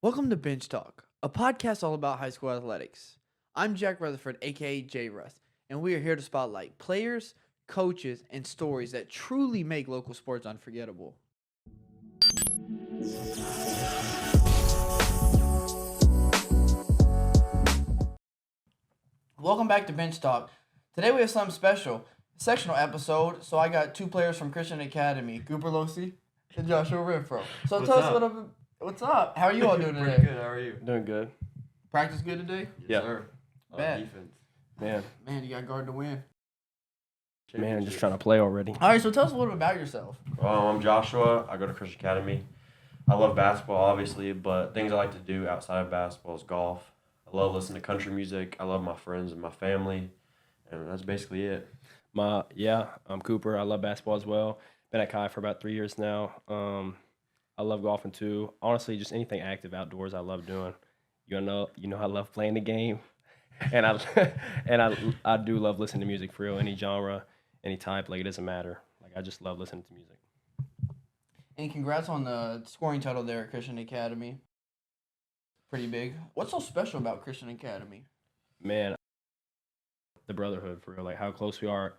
Welcome to Bench Talk, a podcast all about high school athletics. I'm Jack Rutherford, aka J Russ, and we are here to spotlight players, coaches, and stories that truly make local sports unforgettable. Welcome back to Bench Talk. Today we have something special, sectional episode. So I got two players from Christian Academy, Cooper Losi and Joshua Renfro. So What's tell us up? what's up. How are you all doing Pretty today? good. How are you? Doing good. Practice good today? Yes, Yeah. sir. Bet. Defense. Man, You got guard to win. just trying to play already. All right, so tell us a little bit about yourself. I'm Joshua. I go to Christian Academy. I love basketball, obviously, but things I like to do outside of basketball is golf. I love listening to country music. I love my friends and my family, and that's basically it. I'm Cooper. I love basketball as well. Been at CAI for about 3 years now. I love golfing too. Honestly, just anything active outdoors, I love doing. I love playing the game, and I I do love listening to music for real. Any genre, any type, like it doesn't matter. Like I just love listening to music. And congrats on the scoring title there at Christian Academy. Pretty big. What's so special about Christian Academy? Man, the brotherhood for real. Like how close we are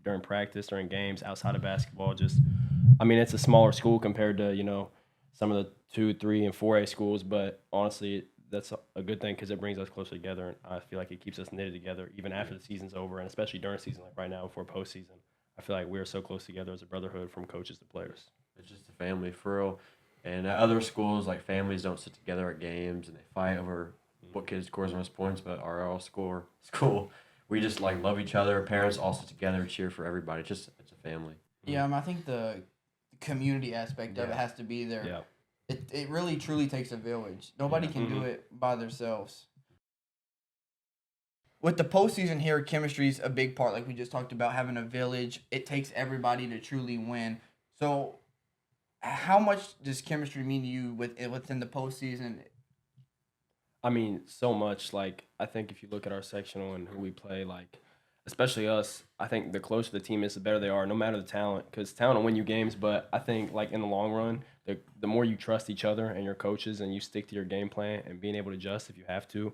during practice, during games, outside of basketball. It's a smaller school compared to some of the 2, 3, and 4A schools, but honestly, that's a good thing because it brings us closer together, and I feel like it keeps us knitted together even after the season's over, and especially during season, like right now before postseason. I feel like we're so close together as a brotherhood from coaches to players. It's just a family for real. And at other schools, like families don't sit together at games and they fight over what kid scores the most points, but our school, we just like love each other. Parents all sit together, cheer for everybody. It's a family. Yeah, I think the community aspect of it Yeah. has to be there. Yeah. It really truly takes a village. Nobody can do it by themselves. With the postseason here, chemistry is a big part. Like we just talked about, having a village. It takes everybody to truly win. So, how much does chemistry mean to you within the postseason? I mean, so much. Like, I think if you look at our sectional and who we play, like, especially us, I think the closer the team is, the better they are, no matter the talent. Because talent will win you games, but I think, like, in the long run, the more you trust each other and your coaches and you stick to your game plan and being able to adjust if you have to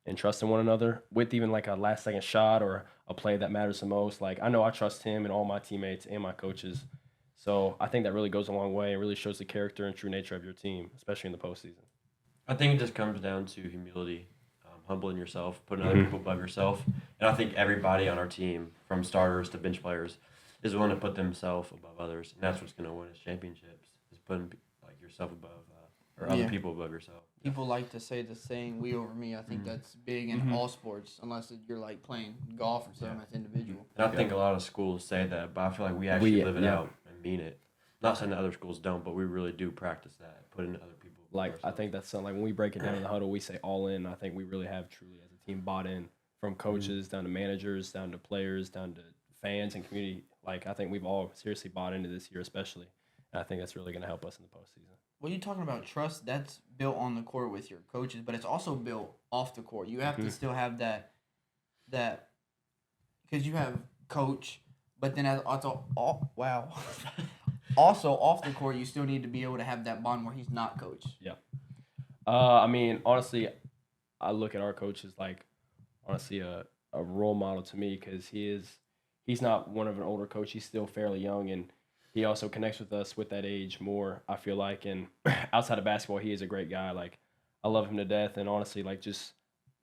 and trusting one another with even, like, a last-second shot or a play that matters the most. Like, I know I trust him and all my teammates and my coaches. So I think that really goes a long way and really shows the character and true nature of your team, especially in the postseason. I think it just comes down to humility, humbling yourself, putting other people above yourself. And I think everybody on our team, from starters to bench players, is willing to put themselves above others, and that's what's going to win us championships. Is putting like yourself above or other Yeah. people above yourself. People like to say the saying "we over me." I think that's big in all sports, unless you're like playing golf or something that's individual. And I think a lot of schools say that, but I feel like we actually live it yeah. out and mean it. Not saying that other schools don't, but we really do practice that, putting other people. above Like I ourselves. think that's something like when we break it down in the huddle, we say all in. I think we really have truly as a team bought in from coaches down to managers, down to players, down to fans and community. Like I think we've all seriously bought into this year, especially. And I think that's really going to help us in the postseason. When you're talking about trust, that's built on the court with your coaches, but it's also built off the court. You have to still have that because you have coach, but then wow. Also off the court, you still need to be able to have that bond where he's not coach. Honestly, I look at our coach as like honestly a role model to me because he's not one of an older coach. He's still fairly young and he also connects with us with that age more, I feel like. And outside of basketball, he is a great guy. Like I love him to death. And honestly, like just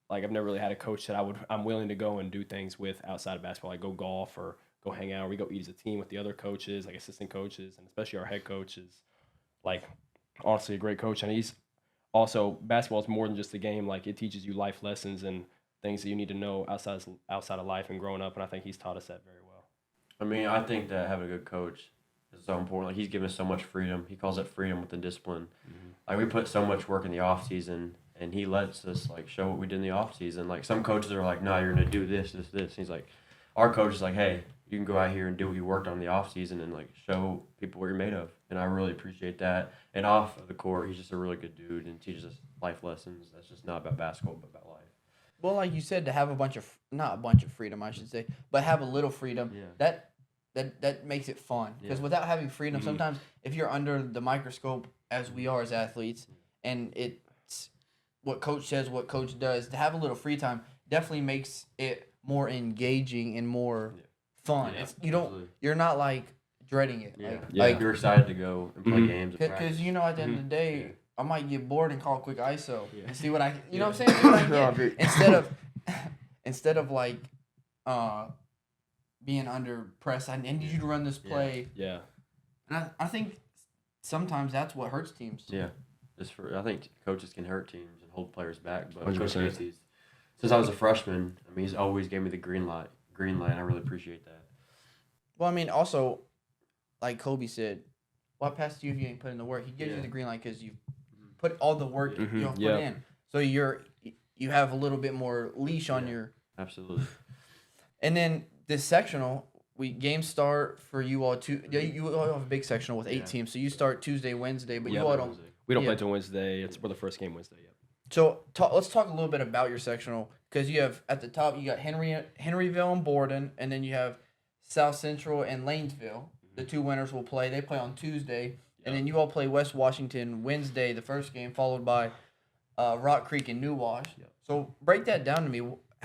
like I've never really had a coach that I'm willing to go and do things with outside of basketball, like go golf or go hang out. Or we go eat as a team with the other coaches, like assistant coaches, and especially our head coach is like honestly a great coach. And he's also basketball is more than just a game. Like it teaches you life lessons and things that you need to know outside of life and growing up. And I think he's taught us that very well. I mean, I think that having a good coach is so important. Like he's given us so much freedom. He calls it freedom within discipline. Like we put so much work in the off season, and he lets us like show what we did in the off season. Like some coaches are like, "No, you're gonna do this, this, this." And he's like, our coach is like, "Hey, you can go out here and do what you worked on in the off season and like show people what you're made of." And I really appreciate that. And off of the court, he's just a really good dude and teaches us life lessons. That's just not about basketball, but about life. Well, like you said, to have not a bunch of freedom, I should say, but have a little freedom. Yeah. That makes it fun because Yeah. without having freedom, sometimes if you're under the microscope as we are as athletes, and what coach says, what coach does. To have a little free time definitely makes it more engaging and more fun. Yeah, It's absolutely. you're not like dreading it. Yeah. Like You're excited to go and play games. and because practice. at the end of the day, Yeah. I might get bored and call a quick ISO Yeah. and see what you know what I'm saying? See what I No, I get. agree. Instead of like being under press, I need you to run this play. Yeah. And I think sometimes that's what hurts teams. Yeah, I think coaches can hurt teams and hold players back, but 100%. Coach Casey's, since I was a freshman, I mean, he's always gave me the green light. I really appreciate that. Well, I mean, also, like Kobe said, why pass to you if you ain't put in the work? He gives Yeah. you the green light because you put all the work you put Yeah. in. So you have a little bit more leash on your. Absolutely. And then this sectional, games start for you all you all have a big sectional with 8 teams, so you start Tuesday, Wednesday, but you all don't. We don't Yeah. play till Wednesday. We're the first game Wednesday. Yeah. So let's talk a little bit about your sectional because you have at the top you got Henryville and Borden, and then you have South Central and Lanesville. The two winners will play. They play on Tuesday, and then you all play West Washington Wednesday, the first game, followed by Rock Creek and New Wash. Yep. So break that down to me.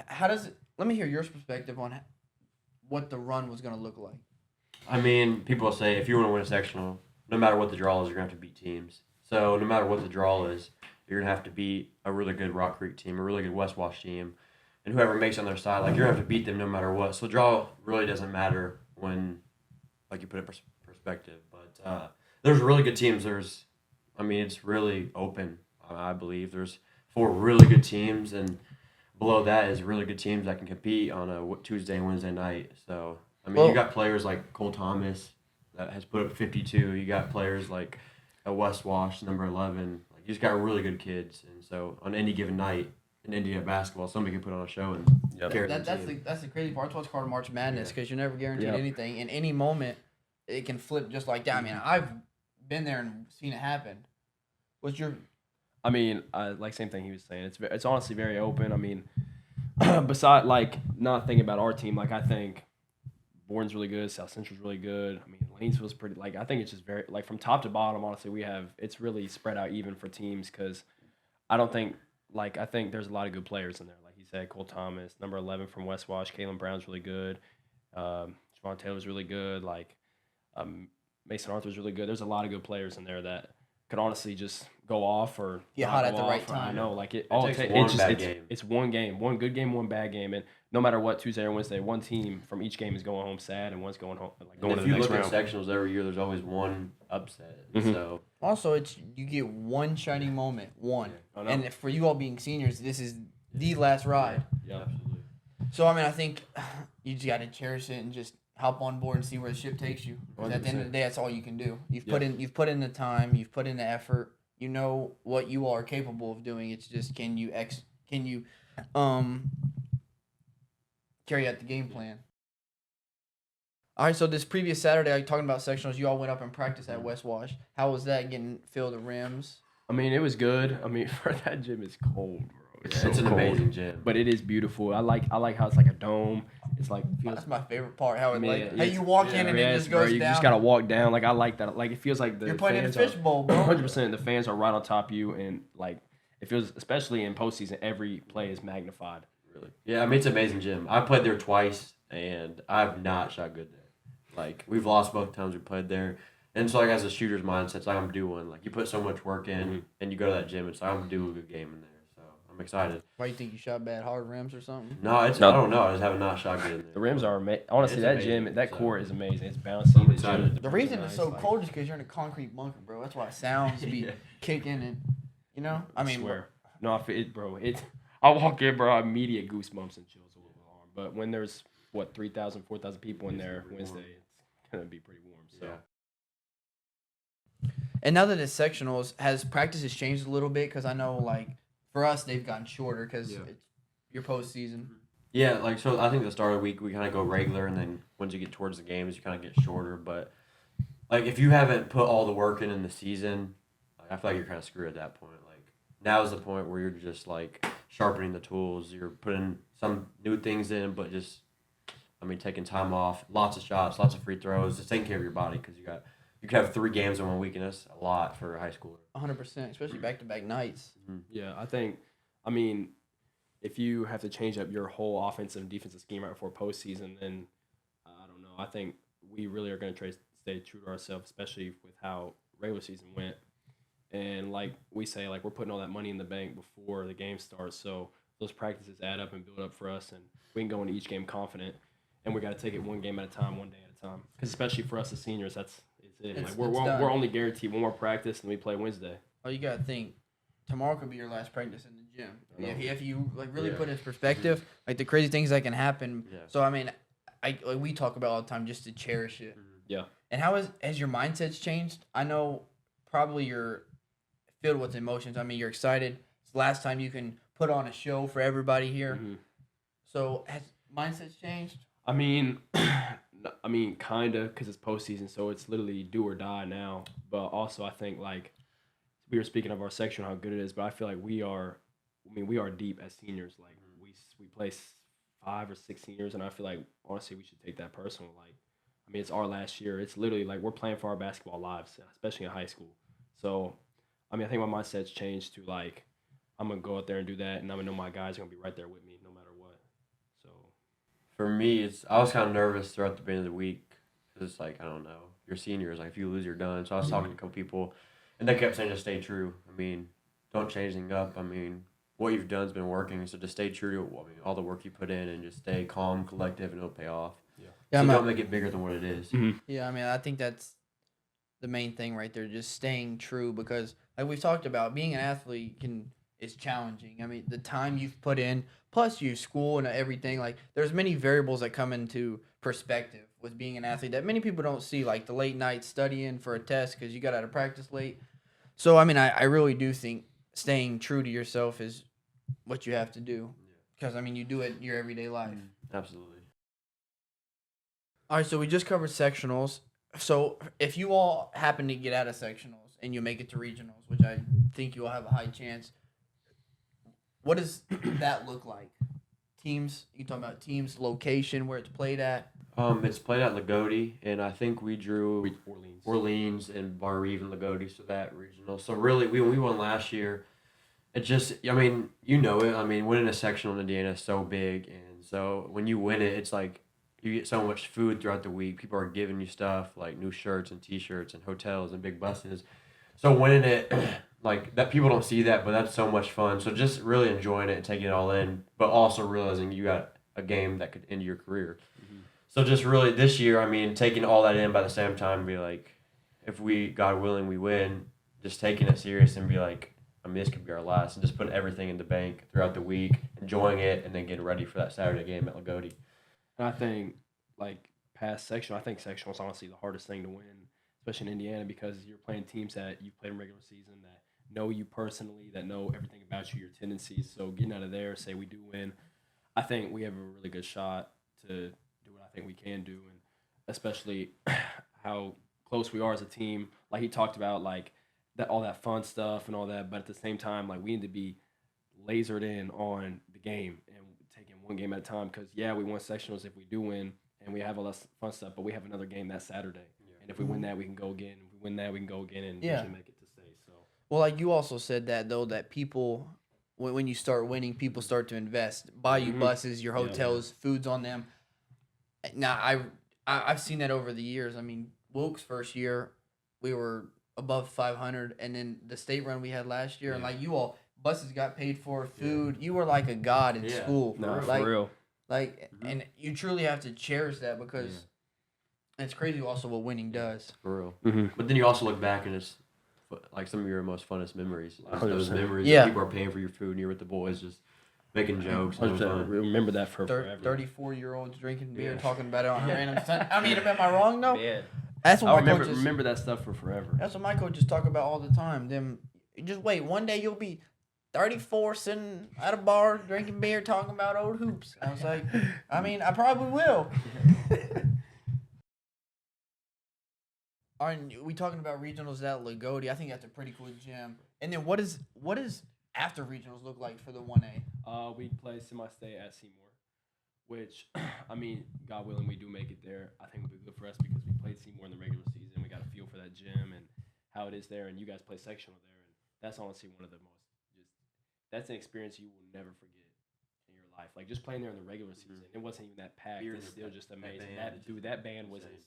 How does it? Let me hear your perspective on what the run was going to look like. I mean, people say if you want to win a sectional, no matter what the draw is, you're going to have to beat teams. So no matter what the draw is, you're going to have to beat a really good Rock Creek team, a really good West Wash team, and whoever makes on their side, like you're going to have to beat them no matter what. So draw really doesn't matter when, like you put it perspective. But there's really good teams. It's really open, I believe. There's 4 really good teams, and below that is really good teams that can compete on a Tuesday and Wednesday night. So, you got players like Cole Thomas that has put up 52. You got players like West Wash, number 11. Like, you just got really good kids. And so, on any given night in Indiana basketball, somebody can put on a show and carry the team. That's the crazy part. That's what's called March Madness because you're never guaranteed Yep. anything. In any moment, it can flip just like that. I mean, I've been there and seen it happen. What's your... I mean, same thing he was saying. It's honestly very open. I mean, beside not thinking about our team, I think Bourne's really good, South Central's really good. I mean, Lanesville's pretty. I think it's just very from top to bottom. Honestly, it's really spread out even for teams because I don't think I think there's a lot of good players in there. Like he said, Cole Thomas, number 11 from West Wash, Kalen Brown's really good. Javon Taylor's really good. Mason Arthur's really good. There's a lot of good players in there that could honestly just go off or get hot at the right time. I know, it's one game, one good game, one bad game, and no matter what, Tuesday or Wednesday, one team from each game is going home sad, and one's going home going to the next round. If you look at sectionals every year, there's always one upset. So also, you get one shining moment, and for you all being seniors, this is the last ride. Yeah, absolutely. So I think you just got to cherish it and just hop on board and see where the ship takes you. 'Cause at the end of the day, that's all you can do. You've put in the time, you've put in the effort. You know what you all are capable of doing. It's just can you carry out the game plan. All right, so this previous Saturday, talking about sectionals, you all went up and practiced at West Wash. How was that getting filled the rims? I mean, it was good. I mean, for that gym, it's cold, bro. It's an amazing gym, but it is beautiful. I like how it's like a dome. It's that's my favorite part. How you walk in and it just bro, goes you down. just gotta walk down. I like that. It feels like the you're playing in a fans fishbowl, bro. 100%. The fans are right on top of you, and it feels, especially in postseason, every play is magnified. Really, yeah. It's an amazing gym. I played there twice, and I've not shot good there. We've lost both times we played there. And so, as a shooter's mindset, it's I'm gonna do one. You put so much work in, and you go to that gym, it's I'm gonna do a good game in there. So I'm excited. Why you think you shot bad hard rims or something? No, I don't know. I just have not shot good in there. The rims are amazing. Honestly, It's that amazing, gym, that so. court is amazing. It's bouncy. I'm excited. The reason it's so cold is because you're in a concrete bunker, bro. That's why sounds be kicking and I swear. No, bro. I walk in, bro. Immediate goosebumps and chills all over the arm. But when there's 3,000, 4,000 people in there Wednesday, it's gonna be pretty warm. So. Yeah. And now that it's sectionals, has practices changed a little bit? Because I know, for us, they've gotten shorter because it's your postseason. Yeah, so I think the start of the week, we kind of go regular, and then once you get towards the games, you kind of get shorter. But, if you haven't put all the work in the season, I feel like you're kind of screwed at that point. Now is the point where you're just, sharpening the tools. You're putting some new things in, but just, taking time off, lots of shots, lots of free throws, just taking care of your body because you got you could have 3 games in 1 week, and that's a lot for a high schooler. 100%, especially back-to-back nights. Yeah, if you have to change up your whole offensive and defensive scheme right before postseason, then I don't know. I think we really are going to try to stay true to ourselves, especially with how regular season went. And like we say, like we're putting all that money in the bank before the game starts, so those practices add up and build up for us, and we can go into each game confident. And we got to take it one game at a time, one day at a time. Because especially for us as seniors, it's it. It's We're done. only guaranteed one more practice, and we play Wednesday. Oh, you got to think. Tomorrow could be your last practice in the gym. I know. If you like really Yeah. put it in perspective, like the crazy things that can happen. Yeah. So I mean, like we talk about all the time just to cherish it. Yeah. And how has your mindset's changed? I know probably you're filled with emotions. I mean, you're excited. It's the last time you can put on a show for everybody here. Mhm. So has mindset's changed? I mean, kind of, because it's postseason, so it's literally do or die now. But also, I think, like, we were speaking of our section, how good it is, but I feel like we are deep as seniors. Like, we play 5 or 6 seniors, and I feel like, honestly, we should take that personal. Like, I mean, it's our last year. It's literally, like, we're playing for our basketball lives, especially in high school. So, I mean, I think my mindset's changed to, like, I'm going to go out there and do that, and I'm going to know my guys are going to be right there with me no matter what. So, For me, I was kind of nervous throughout the beginning of the week because it's like, I don't know, you're seniors. Like, if you lose, you're done. So I was talking to a couple people, and they kept saying to stay true. I mean, don't change anything up. I mean, what you've done has been working, so just stay true to all the work you put in and just stay calm, collective, and it'll pay off. Yeah, So I'm don't make it bigger than what it is. Yeah, I mean, I think that's the main thing right there, just staying true, because like we've talked about, being an athlete is challenging. I mean, the time you've put in, plus you school and everything, like there's many variables that come into perspective with being an athlete that many people don't see, like the late night studying for a test because you got out of practice late. So, I mean, I really do think staying true to yourself is what you have to do, because, I mean, you do it in your everyday life. Absolutely. All right, so we just covered sectionals. So if you all happen to get out of sectionals and you make it to regionals, which I think you will have a high chance, what does that look like? Teams, you talking about teams, location, where it's played at? It's played at Lagodi, and I think we drew Orleans. Orleans and Bar Reeve and Lagodi, so that regional. So really, we won last year. It just, I mean, you know it. I mean, winning a sectional in Indiana is so big, and so when you win it, it's like you get so much food throughout the week. People are giving you stuff like new shirts and T-shirts and hotels and big buses. So winning it, like that, people don't see that, but that's so much fun. So just really enjoying it and taking it all in, but also realizing you got a game that could end your career. So just really this year, I mean, taking all that in by the same time, be like, if we, God willing, we win, just taking it serious and be like, I mean, this could be our last, and just put everything in the bank throughout the week, enjoying it, and then getting ready for that Saturday game at Lagodi. And I think, like, past sectional, I think sectional is honestly the hardest thing to win, especially in Indiana, because you're playing teams that you've played in regular season, that know you personally, that know everything about you, your tendencies. So getting out of there, say we do win, I think we have a really good shot to do what I think we can do, and especially how close we are as a team. Like he talked about, like that all that fun stuff and all that, but at the same time, like we need to be lasered in on the game and taking one game at a time. Because we won sectionals if we do win, and we have all that fun stuff, but we have another game that Saturday, and if we win that, we can go again. If we win that, we can go again and eventually make it to state. So Well, like you also said that, though, that people, when you start winning, people start to invest, buy you buses, your hotels, foods on them. Now, I've seen that over the years. I mean, Wilkes' first year, we were above 500, and then the state run we had last year, and like you all, buses got paid for, food. You were like a god in school. no, like, for real. Like, and you truly have to cherish that, because it's crazy also what winning does. For real. But then you also look back and it's like some of your most funnest memories. Those 100%. memories Yeah. that people are paying for your food and you're with the boys just making jokes. And having fun. Remember that for forever. 34-year-olds drinking beer, Yeah. talking about it on a random Sunday. I mean, am I wrong, though? Man. That's what I my coaches... remember that stuff for forever. That's what my coaches talk about all the time. Them, just wait. One day you'll be 34 sitting at a bar drinking beer talking about old hoops. I was like, I mean, I probably will. All right, we talking about regionals at Lagodi. I think that's a pretty cool gym. And then what is after regionals look like for the 1A? We play semi-state at Seymour, which, I mean, God willing, we do make it there. I think would be good for us because we played Seymour in the regular season. We got a few feel for that gym and how it is there, and you guys play sectional there, and that's honestly one of the most that's an experience you will never forget in your life. Like just playing there in the regular season, it wasn't even that packed. It's still just amazing. That band was insane.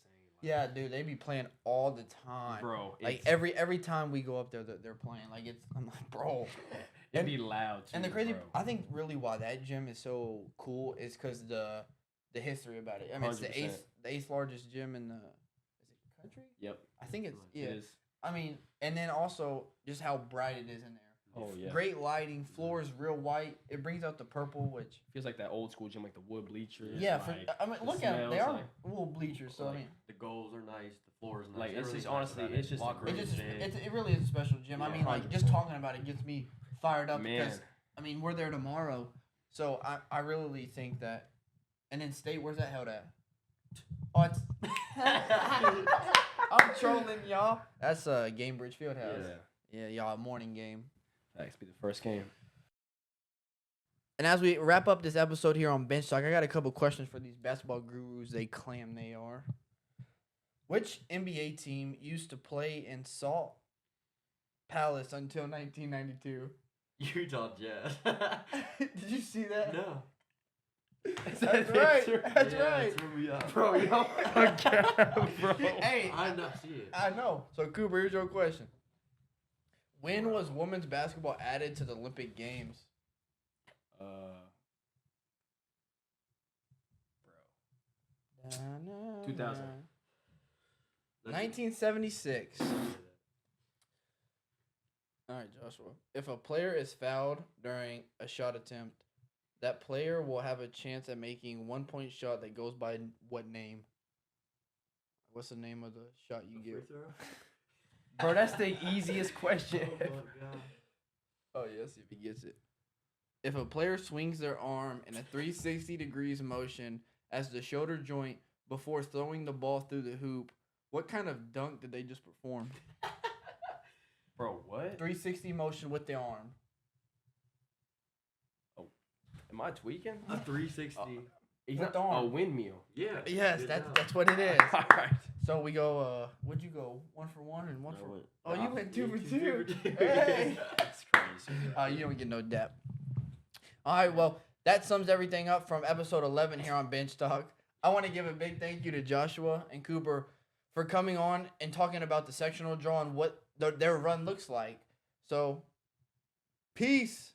Yeah, dude, they be playing all the time, bro. Like every time we go up there, they're playing. Like I'm like, bro, it'd be loud too. And the crazy, bro. I think really why that gym is so cool is because the history about it. I mean, it's the 100%. eighth largest gym in the country. Yep, I think it's It is. I mean, and then also just how bright it is in there. Oh yeah, Great lighting, floors real white. It brings out the purple, which feels like that old school gym, like the wood bleachers. yeah. like, I mean, the look at them. They smells, are like- wool bleachers. So I mean, the goals are nice, the floor is nice. Like, it's Everything's just nice honestly, about it's just a Locker great room's big. it really is a special gym. I Yeah, mean, like just 100%. talking about it gets me fired up Man. because I mean we're there tomorrow, so I really think that. And then state, where's that held at? Oh, it's. I'm trolling y'all. That's Gamebridge Fieldhouse. Yeah, y'all morning game. Thanks. Be the first game. And as we wrap up this episode here on Bench Talk, I got a couple questions for these basketball gurus they claim they are. Which NBA team used to play in Salt Palace until 1992? Utah Jazz. Did you see that? No. That's right. That's right. Threw me off. Bro, yo. Bro. Hey, I did not see it. I know. So, Cooper, here's your question. When was women's basketball added to the Olympic Games? Bro. 2000. 1976. All right, Joshua. If a player is fouled during a shot attempt, that player will have a chance at making 1 point shot that goes by what name? What's the name of the shot you give? Bro, that's the easiest question. Oh my god. Oh, yeah, see if he gets it. If a player swings their arm in a 360 degrees motion as the shoulder joint before throwing the ball through the hoop, what kind of dunk did they just perform? Bro, what? 360 motion with the arm. Am I tweaking? A 360. He's with not the arm. a windmill. Yeah. Yes, good that's job. that's what it is. All right. So we go. What'd you go? 1 for 1 and 1 I for. went- Oh, you went 2 for 2. Two for two. Hey. That's crazy. You don't get no depth. All right, well, that sums everything up from episode 11 here on Bench Talk. I want to give a big thank you to Joshua and Cooper for coming on and talking about the sectional draw and what their run looks like. So, peace.